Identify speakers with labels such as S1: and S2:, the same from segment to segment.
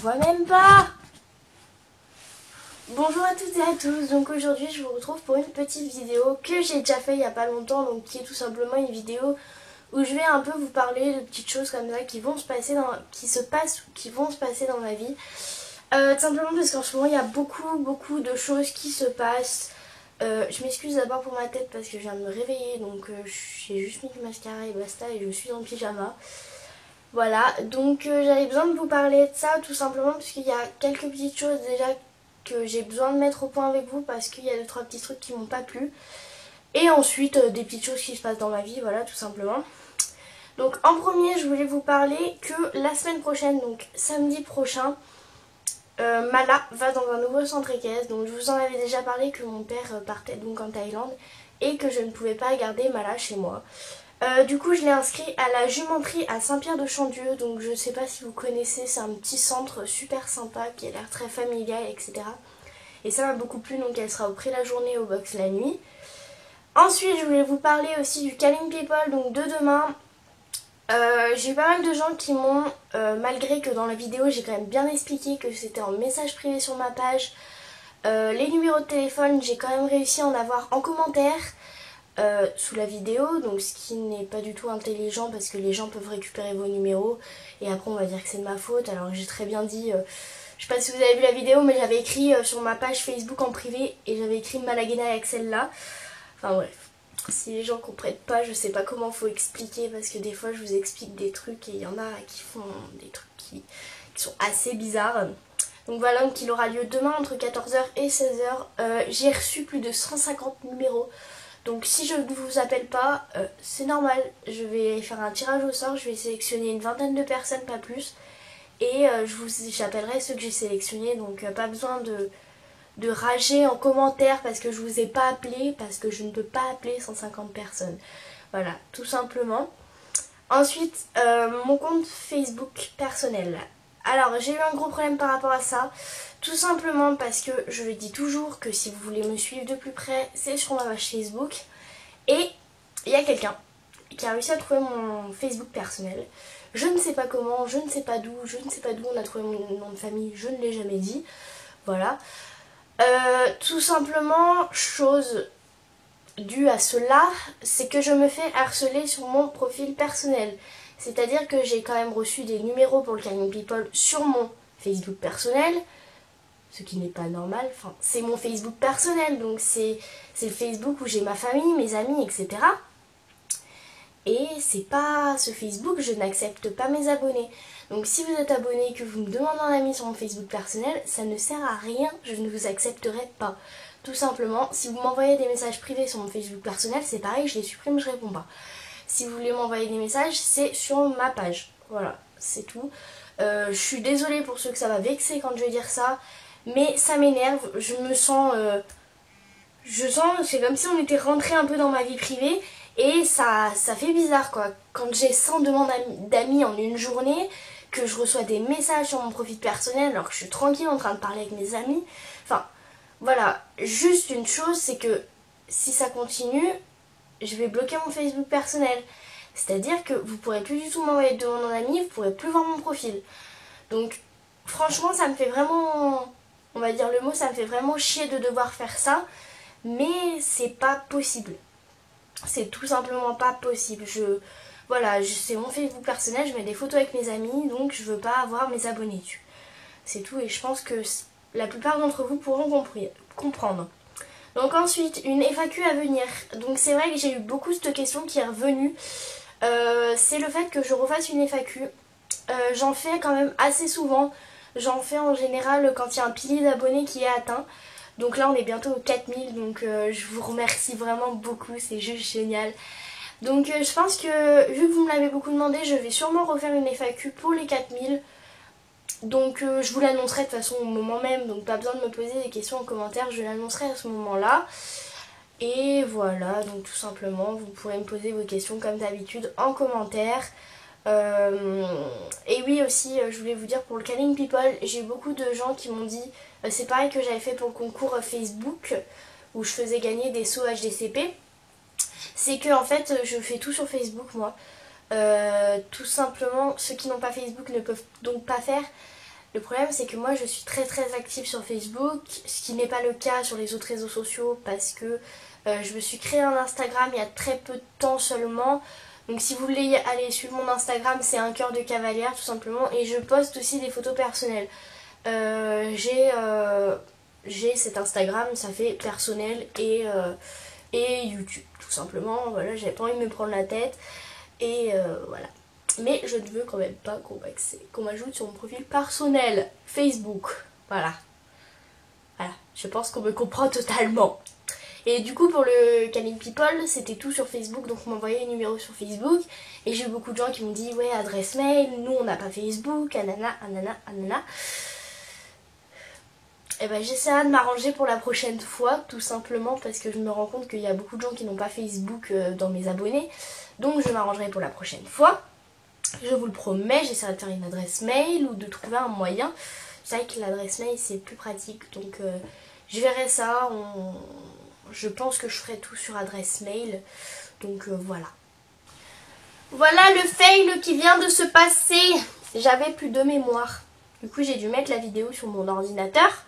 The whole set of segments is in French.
S1: vois même pas. Bonjour à toutes et à tous, donc aujourd'hui je vous retrouve pour une petite vidéo que j'ai déjà fait il n'y a pas longtemps, donc qui est tout simplement une vidéo où je vais un peu vous parler de petites choses comme ça qui vont se passer qui vont se passer dans ma vie. Tout simplement parce qu'en ce moment il y a beaucoup de choses qui se passent. Je m'excuse d'abord pour ma tête parce que je viens de me réveiller, donc j'ai juste mis du mascara et basta et je suis en pyjama. Voilà, donc j'avais besoin de vous parler de ça tout simplement parce qu'il y a quelques petites choses déjà que j'ai besoin de mettre au point avec vous parce qu'il y a 2-3 petits trucs qui m'ont pas plu. Et ensuite des petites choses qui se passent dans ma vie, voilà tout simplement. Donc en premier je voulais vous parler que la semaine prochaine, donc samedi prochain, Mala va dans un nouveau centre équestre. Donc je vous en avais déjà parlé que mon père partait donc en Thaïlande et que je ne pouvais pas garder Mala chez moi. Du coup je l'ai inscrit à la jumenterie à Saint-Pierre-de-Chandieu. Donc je sais pas si vous connaissez, c'est un petit centre super sympa qui a l'air très familial, etc. Et ça m'a beaucoup plu, donc elle sera au pré la journée, au box la nuit. Ensuite je voulais vous parler aussi du Calling People, donc de demain. J'ai eu pas mal de gens qui m'ont, malgré que dans la vidéo j'ai quand même bien expliqué que c'était en message privé sur ma page, les numéros de téléphone j'ai quand même réussi à en avoir en commentaire sous la vidéo, donc ce qui n'est pas du tout intelligent parce que les gens peuvent récupérer vos numéros et après on va dire que c'est de ma faute, alors que j'ai très bien dit, je sais pas si vous avez vu la vidéo mais j'avais écrit sur ma page Facebook en privé et j'avais écrit Malagena avec celle-là, enfin bref. Si les gens comprennent pas, je sais pas comment faut expliquer parce que des fois je vous explique des trucs et il y en a qui font des trucs qui sont assez bizarres. Donc voilà, donc il aura lieu demain entre 14h et 16h. J'ai reçu plus de 150 numéros. Donc si je ne vous appelle pas, c'est normal. Je vais faire un tirage au sort, je vais sélectionner une vingtaine de personnes, pas plus. Et j'appellerai ceux que j'ai sélectionnés, donc pas besoin de rager en commentaire parce que je vous ai pas appelé, parce que je ne peux pas appeler 150 personnes. Voilà, tout simplement. Ensuite, mon compte Facebook personnel. Alors, j'ai eu un gros problème par rapport à ça. Tout simplement parce que je le dis toujours que si vous voulez me suivre de plus près, c'est sur ma page Facebook. Et il y a quelqu'un qui a réussi à trouver mon Facebook personnel. Je ne sais pas comment, je ne sais pas d'où, on a trouvé mon nom de famille, je ne l'ai jamais dit. Voilà. Tout simplement, chose due à cela, c'est que je me fais harceler sur mon profil personnel. C'est-à-dire que j'ai quand même reçu des numéros pour le Calling People sur mon Facebook personnel, ce qui n'est pas normal. Enfin, c'est mon Facebook personnel, donc c'est le Facebook où j'ai ma famille, mes amis, etc. Et c'est pas ce Facebook, je n'accepte pas mes abonnés. Donc si vous êtes abonné et que vous me demandez un ami sur mon Facebook personnel, ça ne sert à rien, je ne vous accepterai pas. Tout simplement, si vous m'envoyez des messages privés sur mon Facebook personnel, c'est pareil, je les supprime, je réponds pas. Si vous voulez m'envoyer des messages, c'est sur ma page. Voilà, c'est tout. Je suis désolée pour ceux que ça va vexer quand je vais dire ça, mais ça m'énerve, je me sens... c'est comme si on était rentré un peu dans ma vie privée. Et ça fait bizarre quoi, quand j'ai 100 demandes d'amis en une journée, que je reçois des messages sur mon profil personnel alors que je suis tranquille en train de parler avec mes amis. Enfin, voilà, juste une chose, c'est que si ça continue, je vais bloquer mon Facebook personnel. C'est-à-dire que vous pourrez plus du tout m'envoyer de demandes en amis, vous pourrez plus voir mon profil. Donc, franchement, ça me fait vraiment, on va dire le mot, ça me fait vraiment chier de devoir faire ça, mais c'est pas possible. C'est tout simplement pas possible. Voilà, c'est mon Facebook personnel, je mets des photos avec mes amis, donc je veux pas avoir mes abonnés dessus. C'est tout et je pense que la plupart d'entre vous pourront comprendre. Donc ensuite, une FAQ à venir. Donc c'est vrai que j'ai eu beaucoup cette question qui est revenue. C'est le fait que je refasse une FAQ. J'en fais quand même assez souvent. J'en fais en général quand il y a un pilier d'abonnés qui est atteint. Donc là on est bientôt aux 4000, donc je vous remercie vraiment beaucoup, c'est juste génial. Donc je pense que vu que vous me l'avez beaucoup demandé, je vais sûrement refaire une FAQ pour les 4000. Donc je vous l'annoncerai de toute façon au moment même, donc pas besoin de me poser des questions en commentaire, je l'annoncerai à ce moment-là. Et voilà, donc tout simplement, vous pourrez me poser vos questions comme d'habitude en commentaire. Et oui aussi, je voulais vous dire pour le Calling People, j'ai eu beaucoup de gens qui m'ont dit, c'est pareil que j'avais fait pour le concours Facebook où je faisais gagner des sauts HDCP, c'est que en fait je fais tout sur Facebook moi. Tout simplement, ceux qui n'ont pas Facebook ne peuvent donc pas faire. Le problème c'est que moi je suis très active sur Facebook, ce qui n'est pas le cas sur les autres réseaux sociaux parce que je me suis créé un Instagram il y a très peu de temps seulement. Donc si vous voulez aller suivre mon Instagram, c'est un cœur de cavalière tout simplement. Et je poste aussi des photos personnelles. J'ai cet Instagram, ça fait personnel et YouTube tout simplement. Voilà, j'avais pas envie de me prendre la tête. Et voilà. Mais je ne veux quand même pas qu'on m'ajoute sur mon profil personnel Facebook. Voilà. Voilà, je pense qu'on me comprend totalement. Et du coup pour le Camille People c'était tout sur Facebook, donc on m'envoyait un numéro sur Facebook et j'ai eu beaucoup de gens qui m'ont dit ouais adresse mail, nous on n'a pas Facebook, anana, anana, anana. Et ben j'essaierai de m'arranger pour la prochaine fois tout simplement parce que je me rends compte qu'il y a beaucoup de gens qui n'ont pas Facebook dans mes abonnés, donc je m'arrangerai pour la prochaine fois. Je vous le promets, j'essaierai de faire une adresse mail ou de trouver un moyen. C'est vrai que l'adresse mail c'est plus pratique, donc je verrai ça. Je pense que je ferai tout sur adresse mail. Donc voilà. Voilà le fail qui vient de se passer. J'avais plus de mémoire. Du coup j'ai dû mettre la vidéo sur mon ordinateur.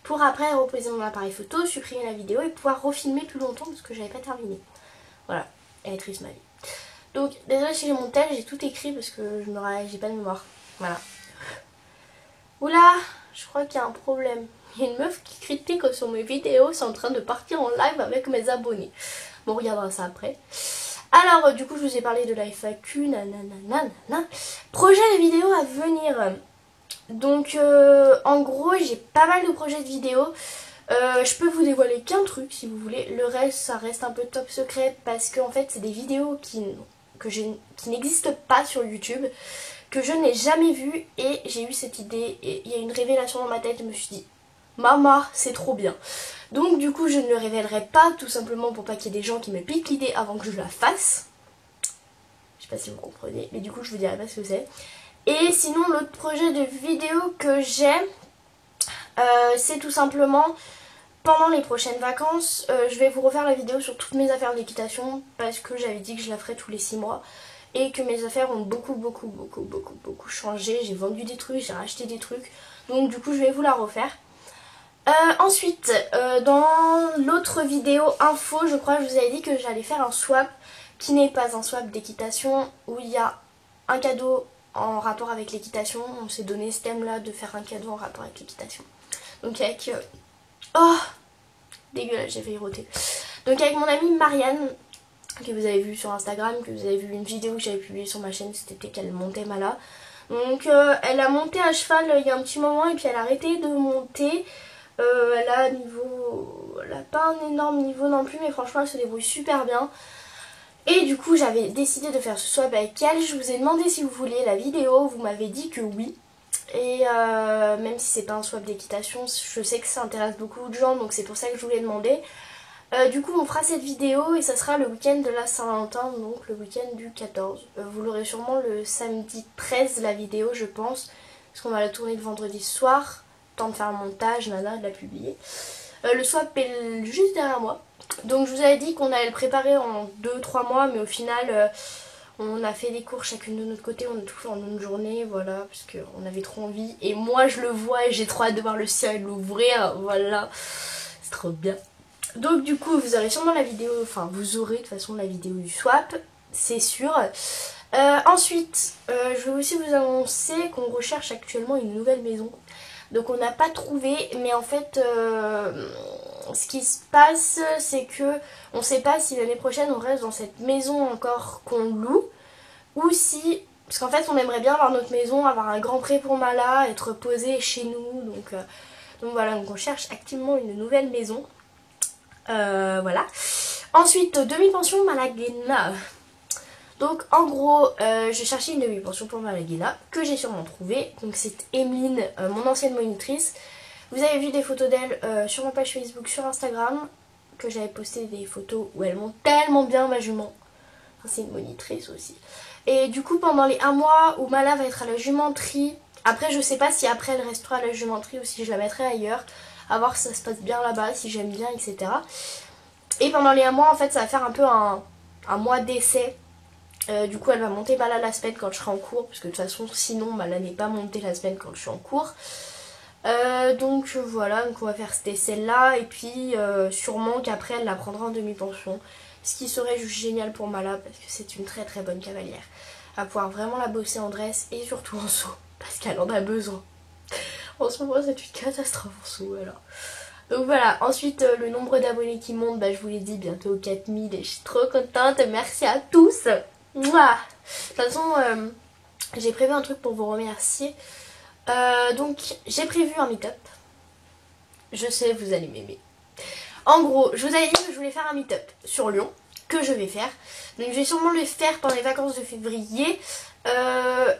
S1: Pour après reposer mon appareil photo, supprimer la vidéo et pouvoir refilmer plus longtemps parce que j'avais pas terminé. Voilà. Elle est triste ma vie. Donc désolé si j'ai mon tel, j'ai tout écrit parce que j'ai pas de mémoire. Voilà. Oula, je crois qu'il y a un problème. Il y a une meuf qui critique sur mes vidéos, c'est en train de partir en live avec mes abonnés. Bon, on regardera ça après. Alors, du coup, je vous ai parlé de la FAQ, nanana. Projet de vidéo à venir. Donc, en gros, j'ai pas mal de projets de vidéos. Je peux vous dévoiler qu'un truc si vous voulez. Le reste, ça reste un peu top secret parce qu'en fait, c'est des vidéos qui n'existent pas sur YouTube, que je n'ai jamais vues, et j'ai eu cette idée et il y a une révélation dans ma tête. Je me suis dit maman c'est trop bien, donc du coup je ne le révélerai pas tout simplement pour pas qu'il y ait des gens qui me piquent l'idée avant que je la fasse. Je sais pas si vous comprenez, mais du coup je vous dirai pas ce que c'est. Et sinon l'autre projet de vidéo que j'ai c'est tout simplement pendant les prochaines vacances je vais vous refaire la vidéo sur toutes mes affaires d'équitation parce que j'avais dit que je la ferais tous les 6 mois et que mes affaires ont beaucoup changé. J'ai vendu des trucs, j'ai racheté des trucs, donc du coup je vais vous la refaire. Ensuite, dans l'autre vidéo info, je crois que je vous avais dit que j'allais faire un swap qui n'est pas un swap d'équitation, où il y a un cadeau en rapport avec l'équitation. On s'est donné ce thème là de faire un cadeau en rapport avec l'équitation. Donc avec... oh dégueulasse, j'ai failli roter. Donc avec mon amie Marianne, que vous avez vu sur Instagram, que vous avez vu une vidéo que j'avais publiée sur ma chaîne cet été, qu'elle montait Mala. Donc elle a monté à cheval il y a un petit moment et puis elle a arrêté de monter. Elle a pas un énorme niveau non plus, mais franchement elle se débrouille super bien. Et du coup j'avais décidé de faire ce swap avec elle. Je vous ai demandé si vous vouliez la vidéo, vous m'avez dit que oui. Et même si c'est pas un swap d'équitation, je sais que ça intéresse beaucoup de gens, donc c'est pour ça que je vous l'ai demandé. Du coup on fera cette vidéo et ça sera le week-end de la Saint-Valentin, donc le week-end du 14. Vous l'aurez sûrement le samedi 13 la vidéo je pense, parce qu'on va la tourner le vendredi soir. De faire un montage, nana, de la publier. Le swap est juste derrière moi. Donc je vous avais dit qu'on allait le préparer en 2-3 mois, mais au final on a fait des cours chacune de notre côté, on a tout fait en une journée, voilà, parce qu'on avait trop envie. Et moi je le vois et j'ai trop hâte de voir le ciel l'ouvrir, voilà, c'est trop bien. Donc du coup vous aurez sûrement la vidéo, enfin vous aurez de toute façon la vidéo du swap, c'est sûr. Ensuite, je vais aussi vous annoncer qu'on recherche actuellement une nouvelle maison. Donc on n'a pas trouvé, mais en fait ce qui se passe c'est que on ne sait pas si l'année prochaine on reste dans cette maison encore qu'on loue, ou si, parce qu'en fait on aimerait bien avoir notre maison, avoir un grand pré pour Mala, être posé chez nous, donc voilà, donc on cherche activement une nouvelle maison. Voilà. Ensuite, demi-pension Malaguena. Donc en gros, je cherchais une demi-pension pour Malaguena, que j'ai sûrement trouvé. Donc c'est Emeline, mon ancienne monitrice. Vous avez vu des photos d'elle sur ma page Facebook, sur Instagram, que j'avais posté des photos où elles montent tellement bien, ma jument. Enfin, c'est une monitrice aussi. Et du coup, pendant les 1 mois où Mala va être à la jumenterie, après je sais pas si après elle restera à la jumenterie ou si je la mettrai ailleurs, à voir si ça se passe bien là-bas, si j'aime bien, etc. Et pendant les 1 mois, en fait, ça va faire un peu un mois d'essai. Du coup elle va monter Mala la semaine quand je serai en cours, parce que de toute façon sinon Mala n'est pas montée la semaine quand je suis en cours. Donc voilà, donc on va faire cet essai là, et puis sûrement qu'après elle la prendra en demi-pension. Ce qui serait juste génial pour Mala, parce que c'est une très très bonne cavalière. À pouvoir vraiment la bosser en dress et surtout en saut, parce qu'elle en a besoin. En ce moment c'est une catastrophe en saut alors. Donc voilà, ensuite le nombre d'abonnés qui monte, bah, je vous l'ai dit, bientôt 4000 et je suis trop contente, merci à tous. Mouah. De toute façon, j'ai prévu un truc pour vous remercier. Donc j'ai prévu un meet-up. Je sais, vous allez m'aimer. En gros, je vous avais dit que je voulais faire un meet-up sur Lyon, que je vais faire. Donc je vais sûrement le faire pendant les vacances de février.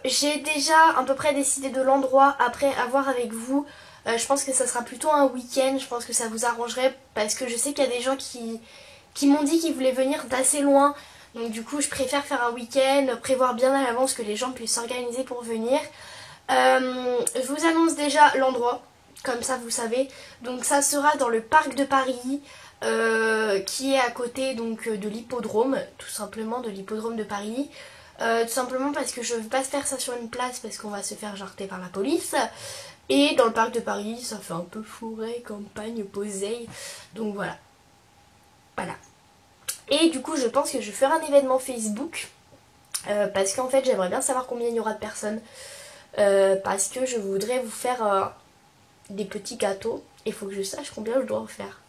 S1: J'ai déjà à peu près décidé de l'endroit, après à voir avec vous. Je pense que ça sera plutôt un week-end, je pense que ça vous arrangerait parce que je sais qu'il y a des gens qui m'ont dit qu'ils voulaient venir d'assez loin. Donc du coup je préfère faire un week-end, prévoir bien à l'avance que les gens puissent s'organiser pour venir. Je vous annonce déjà l'endroit, comme ça vous savez. Donc ça sera dans le parc de Paris, qui est à côté donc de l'hippodrome, tout simplement de l'hippodrome de Paris. Tout simplement parce que je ne veux pas faire ça sur une place parce qu'on va se faire jarter par la police. Et dans le parc de Paris, ça fait un peu forêt, campagne, poseille. Donc voilà. Voilà. Et du coup, je pense que je ferai un événement Facebook. Parce qu'en fait, j'aimerais bien savoir combien il y aura de personnes. Parce que je voudrais vous faire des petits gâteaux. Et il faut que je sache combien je dois en faire.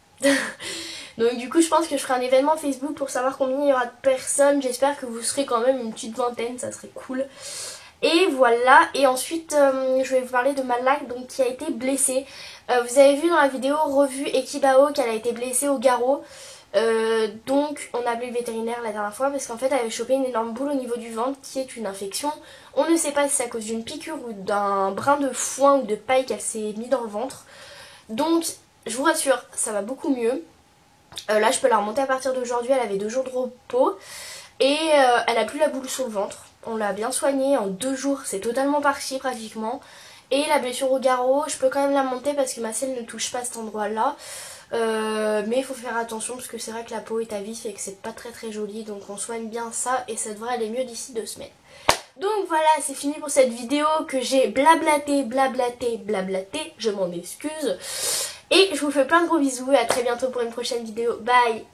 S1: Donc du coup, je pense que je ferai un événement Facebook pour savoir combien il y aura de personnes. J'espère que vous serez quand même une petite vingtaine, ça serait cool. Et voilà, et ensuite je vais vous parler de Mala donc, qui a été blessée. Vous avez vu dans la vidéo revue Ekibao qu'elle a été blessée au garrot. Donc on a appelé le vétérinaire la dernière fois parce qu'en fait elle avait chopé une énorme boule au niveau du ventre qui est une infection. On ne sait pas si c'est à cause d'une piqûre ou d'un brin de foin ou de paille qu'elle s'est mis dans le ventre. Donc je vous rassure, ça va beaucoup mieux. Là je peux la remonter à partir d'aujourd'hui, elle avait 2 jours de repos. Et elle a plus la boule sur le ventre. On l'a bien soignée en 2 jours, c'est totalement parti pratiquement. Et la blessure au garrot, je peux quand même la monter parce que ma selle ne touche pas cet endroit là. Mais il faut faire attention parce que c'est vrai que la peau est à vif et que c'est pas très très joli. Donc on soigne bien ça et ça devrait aller mieux d'ici 2 semaines. Donc voilà, c'est fini pour cette vidéo que j'ai blablaté, je m'en excuse. Et je vous fais plein de gros bisous et à très bientôt pour une prochaine vidéo. Bye!